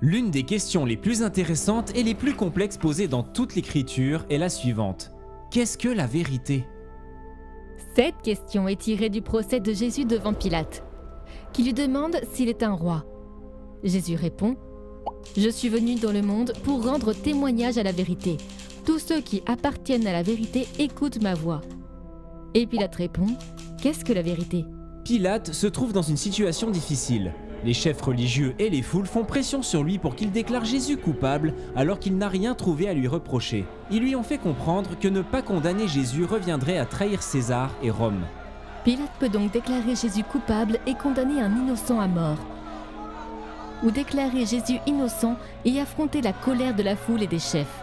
L'une des questions les plus intéressantes et les plus complexes posées dans toute l'Écriture est la suivante. Qu'est-ce que la vérité ? Cette question est tirée du procès de Jésus devant Pilate, qui lui demande s'il est un roi. Jésus répond « Je suis venu dans le monde pour rendre témoignage à la vérité. Tous ceux qui appartiennent à la vérité écoutent ma voix. » Et Pilate répond « Qu'est-ce que la vérité ?» Pilate se trouve dans une situation difficile. Les chefs religieux et les foules font pression sur lui pour qu'il déclare Jésus coupable alors qu'il n'a rien trouvé à lui reprocher. Ils lui ont fait comprendre que ne pas condamner Jésus reviendrait à trahir César et Rome. Pilate peut donc déclarer Jésus coupable et condamner un innocent à mort. Ou déclarer Jésus innocent et affronter la colère de la foule et des chefs.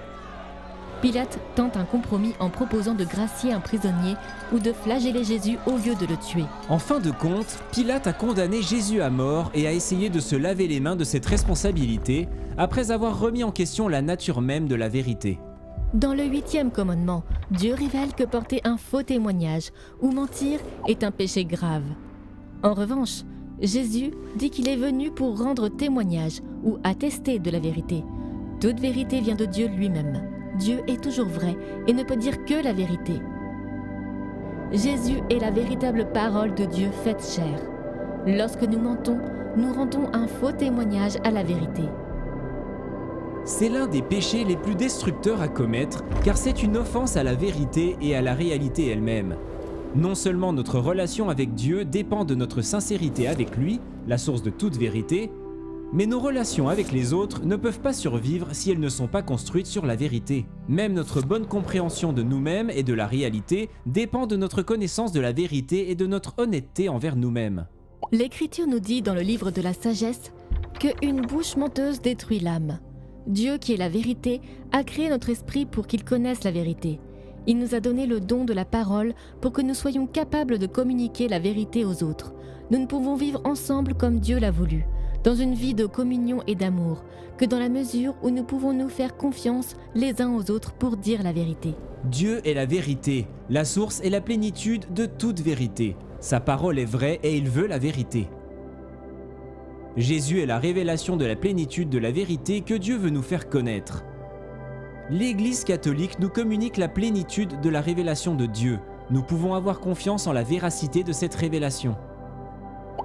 Pilate tente un compromis en proposant de gracier un prisonnier ou de flageller Jésus au lieu de le tuer. En fin de compte, Pilate a condamné Jésus à mort et a essayé de se laver les mains de cette responsabilité après avoir remis en question la nature même de la vérité. Dans le 8e commandement, Dieu révèle que porter un faux témoignage ou mentir est un péché grave. En revanche, Jésus dit qu'il est venu pour rendre témoignage ou attester de la vérité. Toute vérité vient de Dieu lui-même. Dieu est toujours vrai et ne peut dire que la vérité. Jésus est la véritable parole de Dieu faite chair. Lorsque nous mentons, nous rendons un faux témoignage à la vérité. C'est l'un des péchés les plus destructeurs à commettre car c'est une offense à la vérité et à la réalité elle-même. Non seulement notre relation avec Dieu dépend de notre sincérité avec lui, la source de toute vérité, mais nos relations avec les autres ne peuvent pas survivre si elles ne sont pas construites sur la vérité. Même notre bonne compréhension de nous-mêmes et de la réalité dépend de notre connaissance de la vérité et de notre honnêteté envers nous-mêmes. L'Écriture nous dit dans le livre de la sagesse qu'une bouche menteuse détruit l'âme. Dieu, qui est la vérité, a créé notre esprit pour qu'il connaisse la vérité. Il nous a donné le don de la parole pour que nous soyons capables de communiquer la vérité aux autres. Nous ne pouvons vivre ensemble comme Dieu l'a voulu, dans une vie de communion et d'amour, que dans la mesure où nous pouvons nous faire confiance les uns aux autres pour dire la vérité. Dieu est la vérité, la source et la plénitude de toute vérité. Sa parole est vraie et il veut la vérité. Jésus est la révélation de la plénitude de la vérité que Dieu veut nous faire connaître. L'Église catholique nous communique la plénitude de la révélation de Dieu. Nous pouvons avoir confiance en la véracité de cette révélation.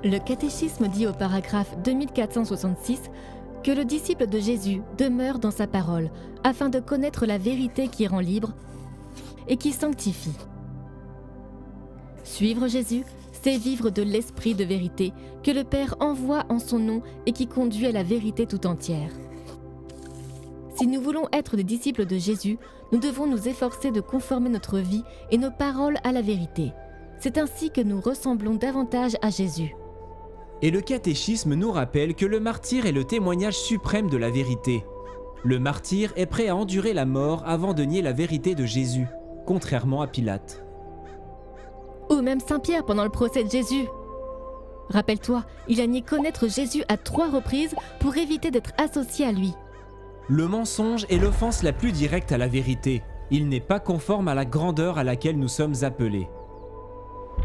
Le catéchisme dit au paragraphe 2466 que le disciple de Jésus demeure dans sa parole afin de connaître la vérité qui rend libre et qui sanctifie. Suivre Jésus, c'est vivre de l'esprit de vérité que le Père envoie en son nom et qui conduit à la vérité tout entière. Si nous voulons être des disciples de Jésus, nous devons nous efforcer de conformer notre vie et nos paroles à la vérité. C'est ainsi que nous ressemblons davantage à Jésus. Et le catéchisme nous rappelle que le martyr est le témoignage suprême de la vérité. Le martyr est prêt à endurer la mort avant de nier la vérité de Jésus, contrairement à Pilate. Ou même Saint Pierre pendant le procès de Jésus. Rappelle-toi, il a nié connaître Jésus à 3 reprises pour éviter d'être associé à lui. Le mensonge est l'offense la plus directe à la vérité. Il n'est pas conforme à la grandeur à laquelle nous sommes appelés.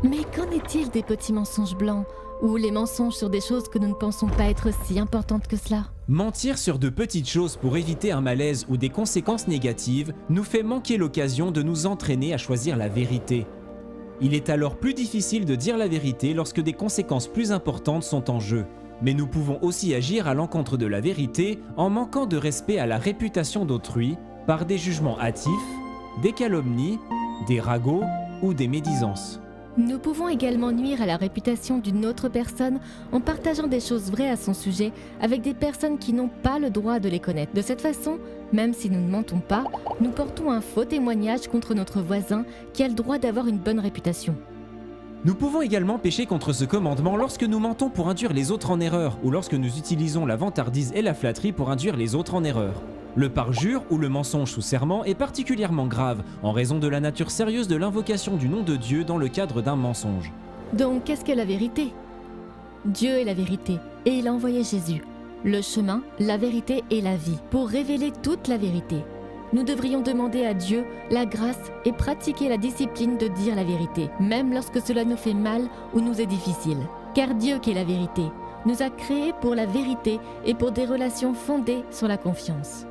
Mais qu'en est-il des petits mensonges blancs ou les mensonges sur des choses que nous ne pensons pas être si importantes que cela ? Mentir sur de petites choses pour éviter un malaise ou des conséquences négatives nous fait manquer l'occasion de nous entraîner à choisir la vérité. Il est alors plus difficile de dire la vérité lorsque des conséquences plus importantes sont en jeu. Mais nous pouvons aussi agir à l'encontre de la vérité en manquant de respect à la réputation d'autrui par des jugements hâtifs, des calomnies, des ragots ou des médisances. Nous pouvons également nuire à la réputation d'une autre personne en partageant des choses vraies à son sujet avec des personnes qui n'ont pas le droit de les connaître. De cette façon, même si nous ne mentons pas, nous portons un faux témoignage contre notre voisin qui a le droit d'avoir une bonne réputation. Nous pouvons également pécher contre ce commandement lorsque nous mentons pour induire les autres en erreur ou lorsque nous utilisons la vantardise et la flatterie pour induire les autres en erreur. Le parjure ou le mensonge sous serment est particulièrement grave en raison de la nature sérieuse de l'invocation du nom de Dieu dans le cadre d'un mensonge. Donc, qu'est-ce que la vérité ? Dieu est la vérité et il a envoyé Jésus, le chemin, la vérité et la vie, pour révéler toute la vérité. Nous devrions demander à Dieu la grâce et pratiquer la discipline de dire la vérité, même lorsque cela nous fait mal ou nous est difficile. Car Dieu qui est la vérité nous a créés pour la vérité et pour des relations fondées sur la confiance.